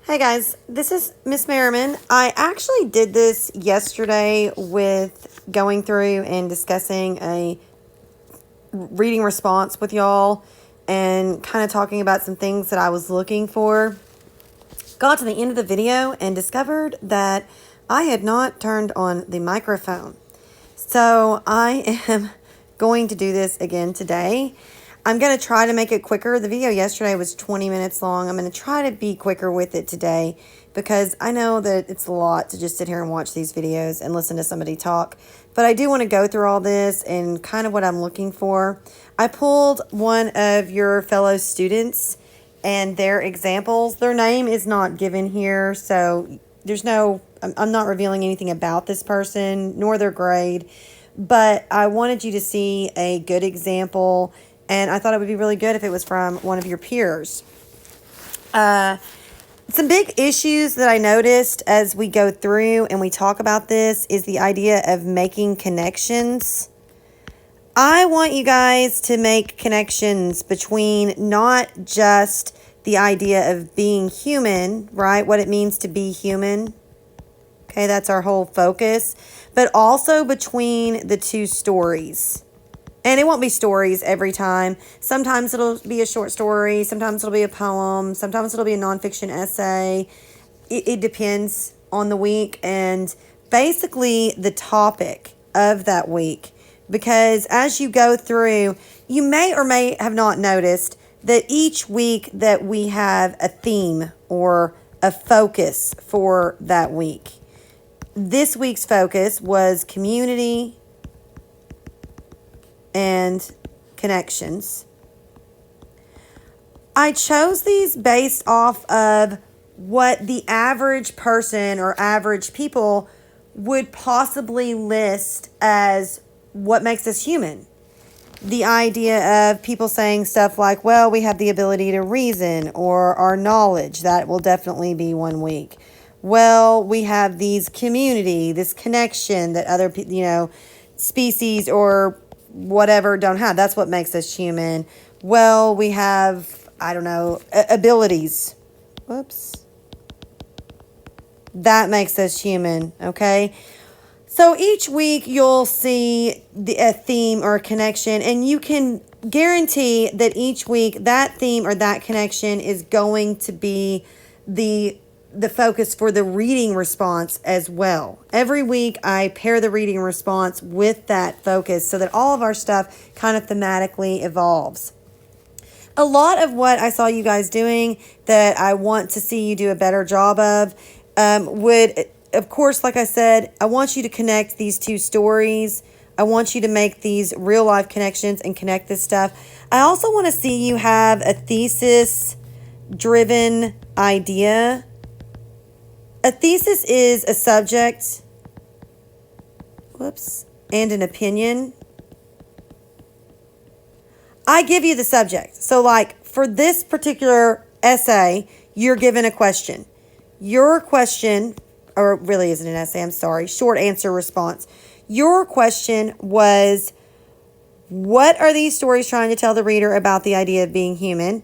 Hey guys, this is Miss Merriman. I actually did this yesterday with going through and discussing a reading response with y'all and kind of talking about some things that I was looking for. Got to the end of the video and discovered that I had not turned on the microphone. So I am going to do this again today. I'm going to try to make it quicker. The video yesterday was 20 minutes long. I'm going to try to be quicker with it today because I know that it's a lot to just sit here and watch these videos and listen to somebody talk. But I do want to go through all this and kind of what I'm looking for. I pulled one of your fellow students and their examples. Their name is not given here, so I'm not revealing anything about this person nor their grade. But I wanted you to see a good example, and I thought it would be really good if it was from one of your peers. Some big issues that I noticed as we go through and we talk about this is the idea of making connections. I want you guys to make connections between not just the idea of being human, right? What it means to be human. Okay, that's our whole focus. But also between the two stories. And it won't be stories every time. Sometimes it'll be a short story. Sometimes it'll be a poem. Sometimes it'll be a nonfiction essay. It depends on the week and basically the topic of that week. Because as you go through, you may or may have not noticed that each week that we have a theme or a focus for that week. This week's focus was community and connections. I chose these based off of what the average person or average people would possibly list as what makes us human. The idea of people saying stuff like, well, we have the ability to reason, or our knowledge. That will definitely be one week. Well, we have these community, this connection that other, species or whatever don't have. That's what makes us human. Well, we have, abilities. Whoops. That makes us human, okay? So each week you'll see a theme or a connection, and you can guarantee that each week that theme or that connection is going to be the focus for the reading response as well. Every week I pair the reading response with that focus so that all of our stuff kind of thematically evolves. A lot of what I saw you guys doing that I want to see you do a better job of would, of course, like I said, I want you to connect these two stories. I want you to make these real life connections and connect this stuff. I also want to see you have a thesis driven idea. A thesis is a subject, and an opinion. I give you the subject. So like for this particular essay, you're given a question. Your question, or it really isn't an essay, I'm sorry, short answer response. Your question was, what are these stories trying to tell the reader about the idea of being human?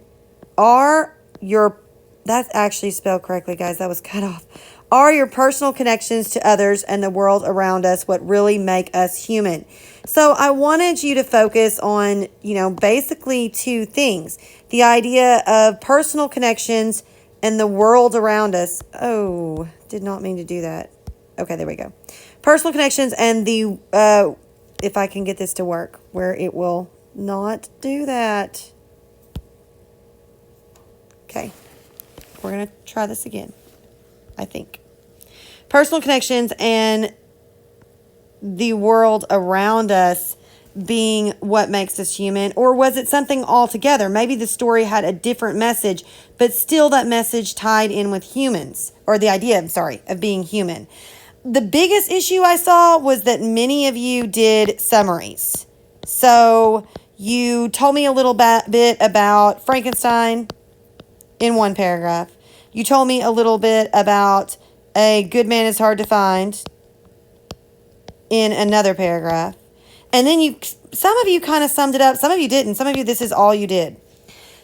That's actually spelled correctly, guys. That was cut off. Are your personal connections to others and the world around us what really make us human? So I wanted you to focus on, basically two things. The idea of personal connections and the world around us. Oh, did not mean to do that. Okay, there we go. Personal connections and if I can get this to work, where it will not do that. Okay. We're going to try this again, I think. Personal connections and the world around us being what makes us human. Or was it something altogether? Maybe the story had a different message, but still that message tied in with humans. Or the idea, of being human. The biggest issue I saw was that many of you did summaries. So you told me a little bit about Frankenstein in one paragraph. You told me a little bit about a good man is hard to find in another paragraph. And then some of you kind of summed it up. Some of you didn't. Some of you, this is all you did.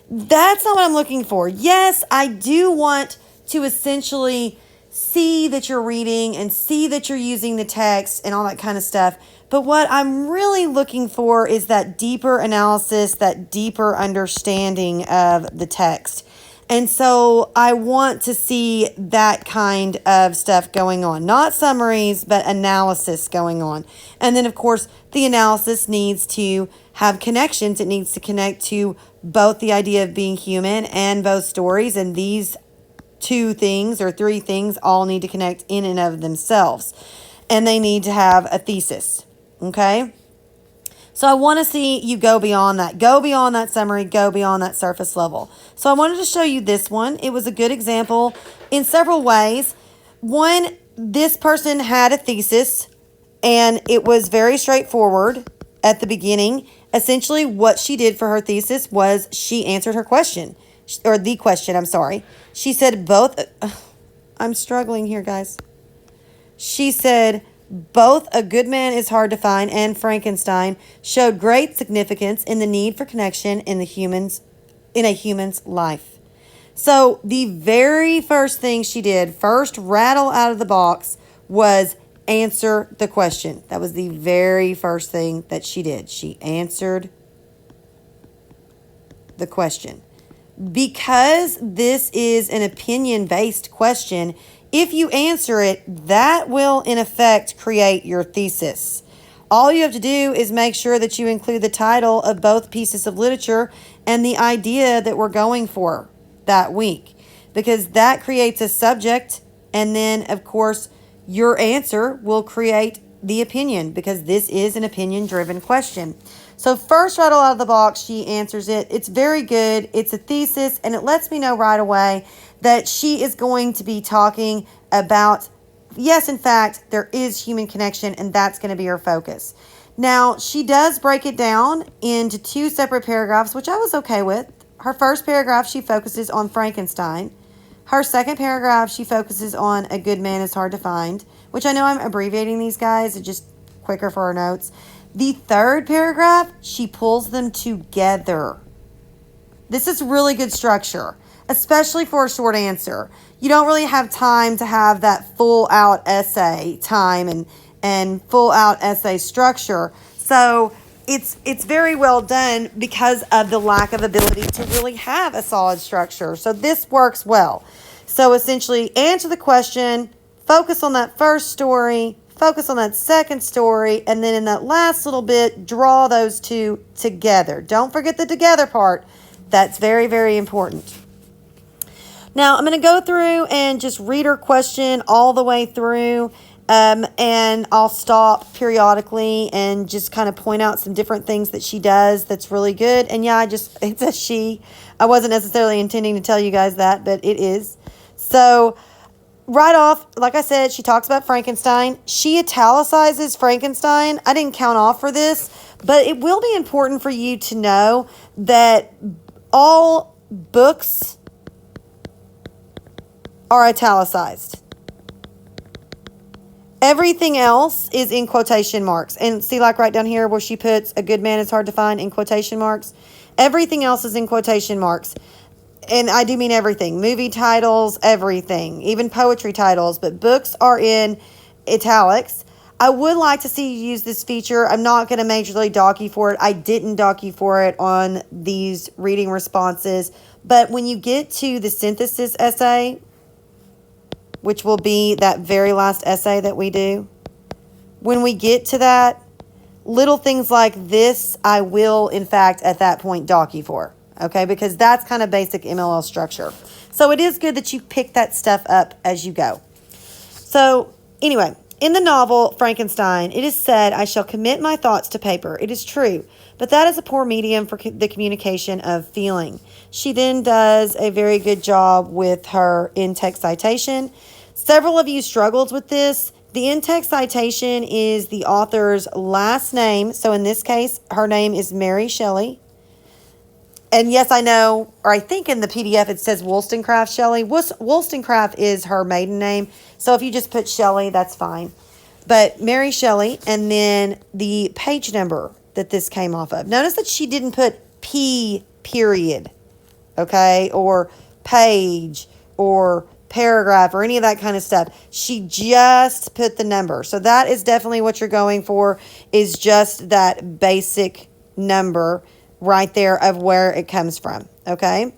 That's not what I'm looking for. Yes, I do want to essentially see that you're reading and see that you're using the text and all that kind of stuff. But what I'm really looking for is that deeper analysis, that deeper understanding of the text. And so I want to see that kind of stuff going on. Not summaries, but analysis going on. And then, of course, the analysis needs to have connections. It needs to connect to both the idea of being human and both stories. And these two things or three things all need to connect in and of themselves. And they need to have a thesis. Okay? So I want to see you go beyond that. Go beyond that summary. Go beyond that surface level. So I wanted to show you this one. It was a good example in several ways. One, this person had a thesis, and it was very straightforward at the beginning. Essentially, what she did for her thesis was she answered her question, or the question, I'm sorry. She said both, I'm struggling here, guys. She said, both A Good Man is Hard to Find and Frankenstein showed great significance in the need for connection in a human's life. So the very first thing she did, first rattle out of the box, was answer the question. That was the very first thing that she did. She answered the question. Because this is an opinion-based question, if you answer it, that will, in effect, create your thesis. All you have to do is make sure that you include the title of both pieces of literature and the idea that we're going for that week, because that creates a subject, and then, of course, your answer will create the opinion, because this is an opinion-driven question. So first rattle out of the box, she answers it. It's very good. It's a thesis, and it lets me know right away that she is going to be talking about, yes, in fact, there is human connection, and that's going to be her focus. Now, she does break it down into two separate paragraphs, which I was okay with. Her first paragraph, she focuses on Frankenstein. Her second paragraph, she focuses on A Good Man is Hard to Find, which I know I'm abbreviating these guys. It's just quicker for her notes. The third paragraph, she pulls them together. This is really good structure, especially for a short answer. You don't really have time to have that full out essay time and full out essay structure. So it's very well done because of the lack of ability to really have a solid structure. So this works well. So essentially, answer the question, focus on that first story, focus on that second story, and then in that last little bit, draw those two together. Don't forget the together part. That's very, very important. Now, I'm going to go through and just read her question all the way through, and I'll stop periodically and just kind of point out some different things that she does that's really good. And yeah, it's a she. I wasn't necessarily intending to tell you guys that, but it is. So right off, like I said, she talks about Frankenstein. She italicizes Frankenstein. I didn't count off for this, but it will be important for you to know that all books are italicized. Everything else is in quotation marks. And see, like right down here where she puts A Good Man is Hard to Find in quotation marks. Everything else is in quotation marks. And I do mean everything. Movie titles, everything. Even poetry titles. But books are in italics. I would like to see you use this feature. I'm not going to majorly dock you for it. I didn't dock you for it on these reading responses. But when you get to the synthesis essay, which will be that very last essay that we do, when we get to that, little things like this, I will, in fact, at that point, dock you for. Okay, because that's kind of basic MLL structure. So it is good that you pick that stuff up as you go. So anyway, in the novel Frankenstein, it is said, I shall commit my thoughts to paper. It is true, but that is a poor medium for the communication of feeling. She then does a very good job with her in-text citation. Several of you struggled with this. The in-text citation is the author's last name. So in this case, her name is Mary Shelley. And yes, I know, or I think in the PDF it says Wollstonecraft Shelley. Wollstonecraft is her maiden name. So if you just put Shelley, that's fine. But Mary Shelley, and then the page number that this came off of. Notice that she didn't put P period, okay, or page, or paragraph or any of that kind of stuff. She just put the number. So that is definitely what you're going for, is just that basic number right there of where it comes from. Okay.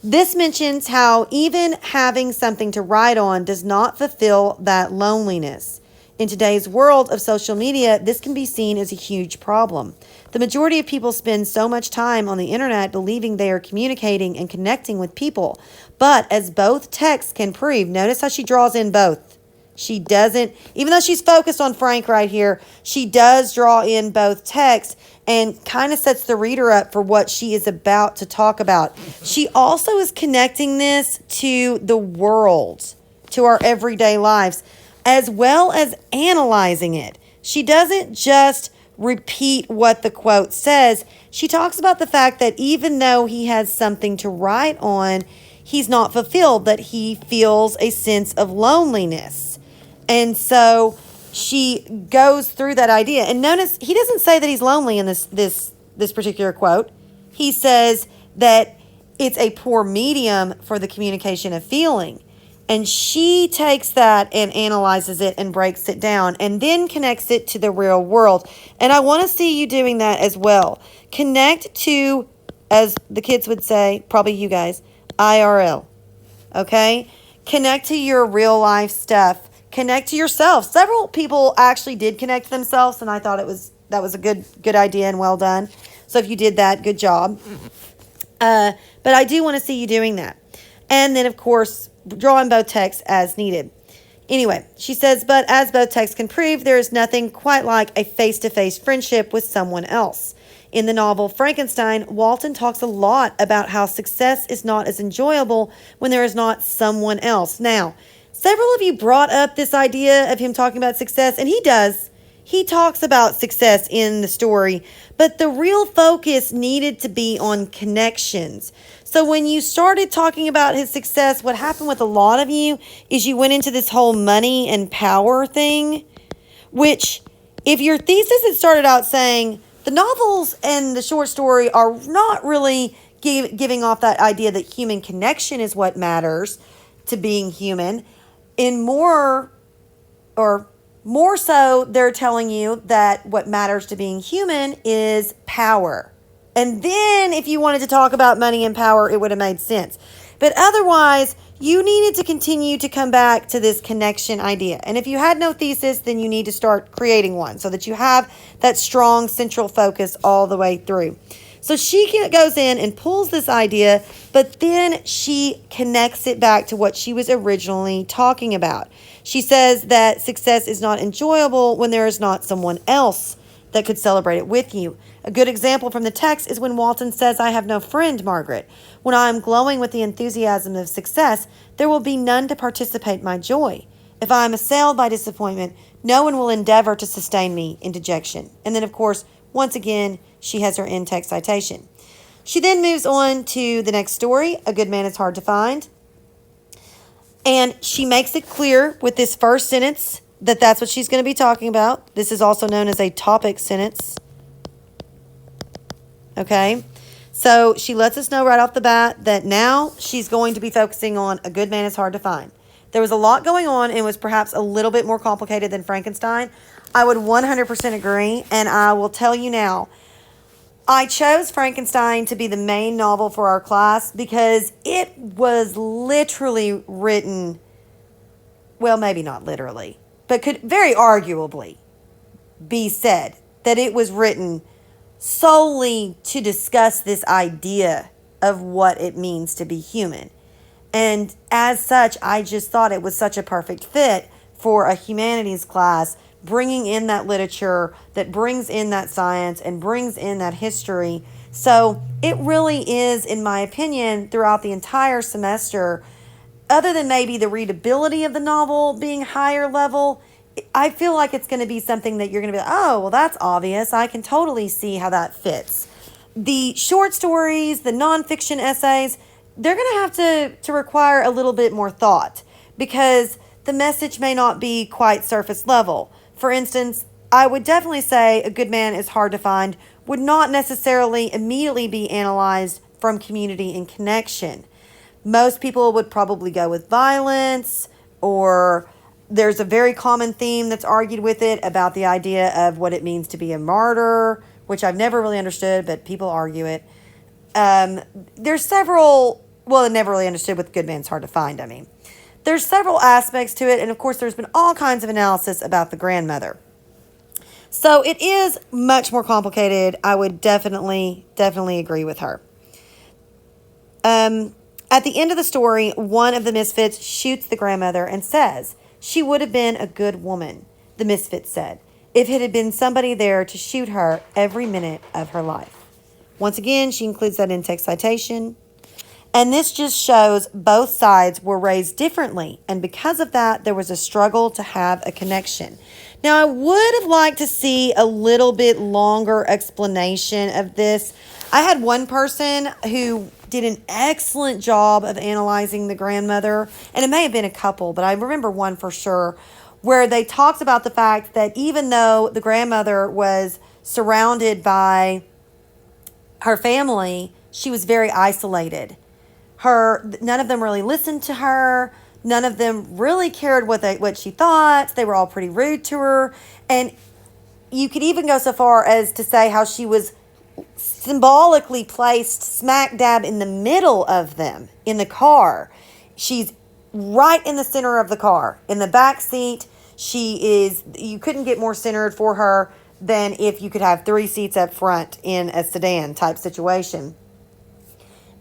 This mentions how even having something to write on does not fulfill that loneliness. In today's world of social media, this can be seen as a huge problem. The majority of people spend so much time on the internet believing they are communicating and connecting with people. But as both texts can prove, notice how she draws in both. She doesn't, even though she's focused on Frank right here, she does draw in both texts and kind of sets the reader up for what she is about to talk about. She also is connecting this to the world, to our everyday lives, as well as analyzing it. She doesn't just repeat what the quote says. She talks about the fact that even though he has something to write on, he's not fulfilled, that he feels a sense of loneliness. And so she goes through that idea. And notice he doesn't say that he's lonely in this particular quote. He says that it's a poor medium for the communication of feeling. And she takes that and analyzes it and breaks it down and then connects it to the real world. And I want to see you doing that as well. Connect to, as the kids would say, probably you guys, IRL. Okay? Connect to your real life stuff. Connect to yourself. Several people actually did connect to themselves, and I thought that was a good idea and well done. So if you did that, good job. But I do want to see you doing that. And then, of course, drawing both texts as needed. Anyway, she says, but as both texts can prove, there is nothing quite like a face-to-face friendship with someone else. In the novel Frankenstein, Walton talks a lot about how success is not as enjoyable when there is not someone else. Now, several of you brought up this idea of him talking about success, and he does. He talks about success in the story, but the real focus needed to be on connections. So when you started talking about his success, what happened with a lot of you is you went into this whole money and power thing, which if your thesis had started out saying the novels and the short story are not really giving off that idea that human connection is what matters to being human, in more so, they're telling you that what matters to being human is power. And then if you wanted to talk about money and power, it would have made sense. But otherwise, you needed to continue to come back to this connection idea. And if you had no thesis, then you need to start creating one so that you have that strong central focus all the way through. So she goes in and pulls this idea, but then she connects it back to what she was originally talking about. She says that success is not enjoyable when there is not someone else that could celebrate it with you. A good example from the text is when Walton says, I have no friend, Margaret. When I am glowing with the enthusiasm of success, there will be none to participate my joy. If I am assailed by disappointment, no one will endeavor to sustain me in dejection. And then, of course, once again, she has her in-text citation. She then moves on to the next story, A Good Man is Hard to Find. And she makes it clear with this first sentence that that's what she's going to be talking about. This is also known as a topic sentence. Okay? So she lets us know right off the bat that now she's going to be focusing on A Good Man is Hard to Find. There was a lot going on and was perhaps a little bit more complicated than Frankenstein. I would 100% agree, and I will tell you now, I chose Frankenstein to be the main novel for our class because it was literally written, well, maybe not literally, but could very arguably be said that it was written solely to discuss this idea of what it means to be human. And as such, I just thought it was such a perfect fit for a humanities class, bringing in that literature that brings in that science and brings in that history. So it really is, in my opinion, throughout the entire semester, other than maybe the readability of the novel being higher level, I feel like it's going to be something that you're going to be like, oh, well, that's obvious. I can totally see how that fits. The short stories, the nonfiction essays, they're going to have to require a little bit more thought because the message may not be quite surface level. For instance, I would definitely say A Good Man is Hard to Find would not necessarily immediately be analyzed from community and connection. Most people would probably go with violence, or there's a very common theme that's argued with it about the idea of what it means to be a martyr, which I've never really understood, but people argue it. There's several, well, I never really understood with Good Man's Hard to Find, I mean. There's several aspects to it, and of course there's been all kinds of analysis about the grandmother. So it is much more complicated. I would definitely agree with her. At the end of the story, one of the misfits shoots the grandmother and says, "She would have been a good woman," the misfit said, "if it had been somebody there to shoot her every minute of her life." Once again, she includes that in text citation. And this just shows both sides were raised differently. And because of that, there was a struggle to have a connection. Now, I would have liked to see a little bit longer explanation of this. I had one person who did an excellent job of analyzing the grandmother, and it may have been a couple, but I remember one for sure, where they talked about the fact that even though the grandmother was surrounded by her family, she was very isolated. None of them really listened to her. None of them really cared what she thought. They were all pretty rude to her. And you could even go so far as to say how she was symbolically placed smack dab in the middle of them in the car. She's right in the center of the car. In the back seat, you couldn't get more centered for her than if you could have 3 seats up front in a sedan type situation.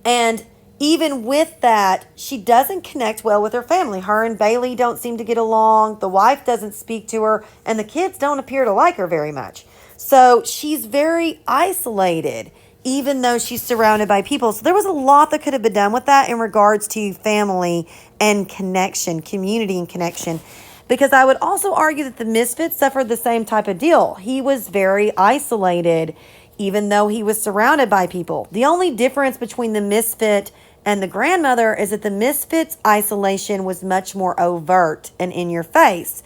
And even with that, she doesn't connect well with her family. Her and Bailey don't seem to get along. The wife doesn't speak to her, and the kids don't appear to like her very much. So she's very isolated, even though she's surrounded by people. So there was a lot that could have been done with that in regards to family and connection, community and connection. Because I would also argue that the misfit suffered the same type of deal. He was very isolated, even though he was surrounded by people. The only difference between the misfit and the grandmother is that the misfit's isolation was much more overt and in your face.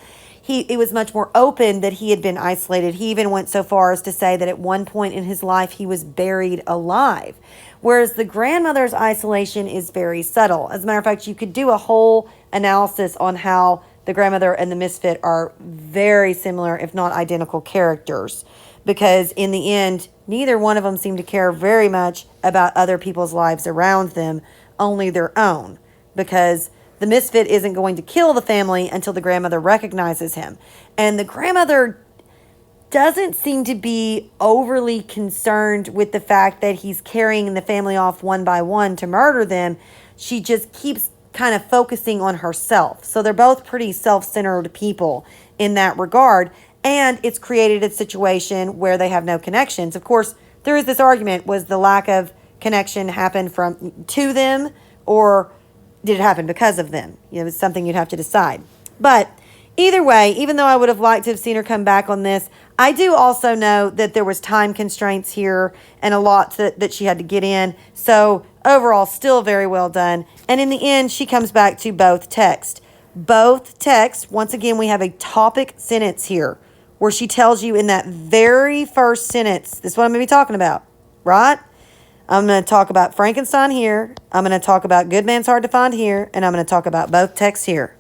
It was much more open that he had been isolated. He even went so far as to say that at one point in his life he was buried alive. Whereas the grandmother's isolation is very subtle. As a matter of fact, you could do a whole analysis on how the grandmother and the misfit are very similar, if not identical characters. Because in the end, neither one of them seemed to care very much about other people's lives around them, only their own. Because the misfit isn't going to kill the family until the grandmother recognizes him. And the grandmother doesn't seem to be overly concerned with the fact that he's carrying the family off one by one to murder them. She just keeps kind of focusing on herself. So they're both pretty self-centered people in that regard. And it's created a situation where they have no connections. Of course, there is this argument, was the lack of connection happen to them, or did it happen because of them? It's something you'd have to decide. But either way, even though I would have liked to have seen her come back on this, I do also know that there was time constraints here and a lot that she had to get in. So overall, still very well done. And in the end, she comes back to both texts. Both texts, once again, we have a topic sentence here where she tells you in that very first sentence, this is what I'm going to be talking about, right? I'm going to talk about Frankenstein here. I'm going to talk about Good Man's Hard to Find here. And I'm going to talk about both texts here.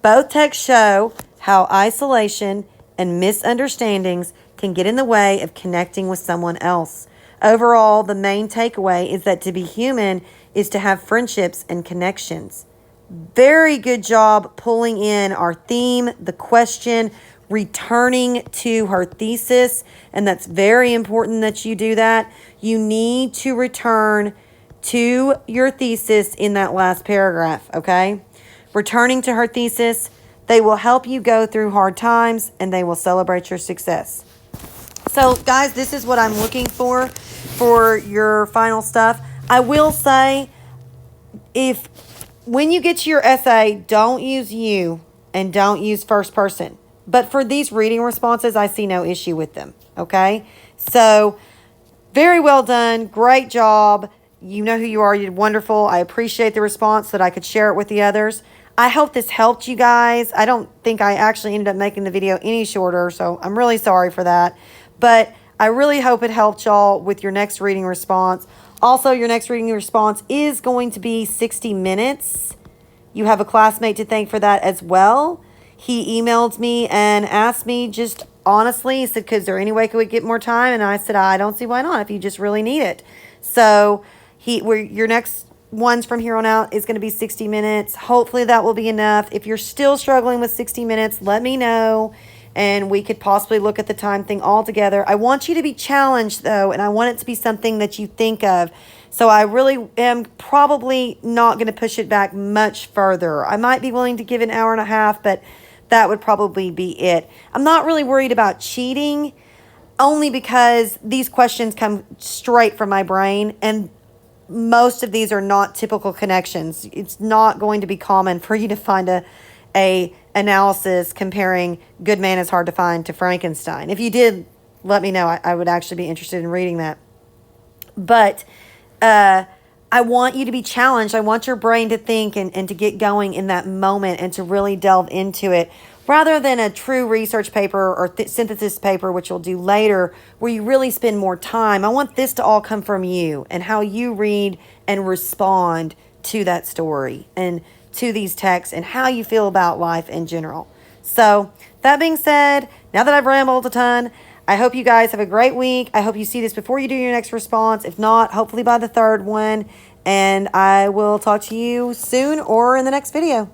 Both texts show how isolation and misunderstandings can get in the way of connecting with someone else. Overall, the main takeaway is that to be human is to have friendships and connections. Very good job pulling in our theme, the question, returning to her thesis, and that's very important that you do that. You need to return to your thesis in that last paragraph, okay? Returning to her thesis, they will help you go through hard times, and they will celebrate your success. So, guys, this is what I'm looking for your final stuff. I will say, when you get to your essay, don't use you and don't use first person. But for these reading responses, I see no issue with them, okay? So, very well done. Great job. You know who you are. You did wonderful. I appreciate the response that I could share it with the others. I hope this helped you guys. I don't think I actually ended up making the video any shorter, so I'm really sorry for that. But I really hope it helped y'all with your next reading response. Also, your next reading response is going to be 60 minutes. You have a classmate to thank for that as well. He emailed me and asked me just honestly, he said, "Is there any way could we get more time?" And I said, "I don't see why not if you just really need it." So your next ones from here on out is going to be 60 minutes. Hopefully that will be enough. If you're still struggling with 60 minutes, let me know, and we could possibly look at the time thing all together. I want you to be challenged, though, and I want it to be something that you think of. So I really am probably not going to push it back much further. I might be willing to give an hour and a half, but that would probably be it. I'm not really worried about cheating, only because these questions come straight from my brain, and most of these are not typical connections. It's not going to be common for you to find a analysis comparing Good Man is Hard to Find to Frankenstein. If you did, let me know. I would actually be interested in reading that. But I want you to be challenged. I want your brain to think and to get going in that moment and to really delve into it, rather than a true research paper or synthesis paper, which you'll do later, where you really spend more time. I want this to all come from you and how you read and respond to that story and to these texts and how you feel about life in general. So that being said, now that I've rambled a ton, I hope you guys have a great week. I hope you see this before you do your next response. If not, hopefully by the third one. And I will talk to you soon or in the next video.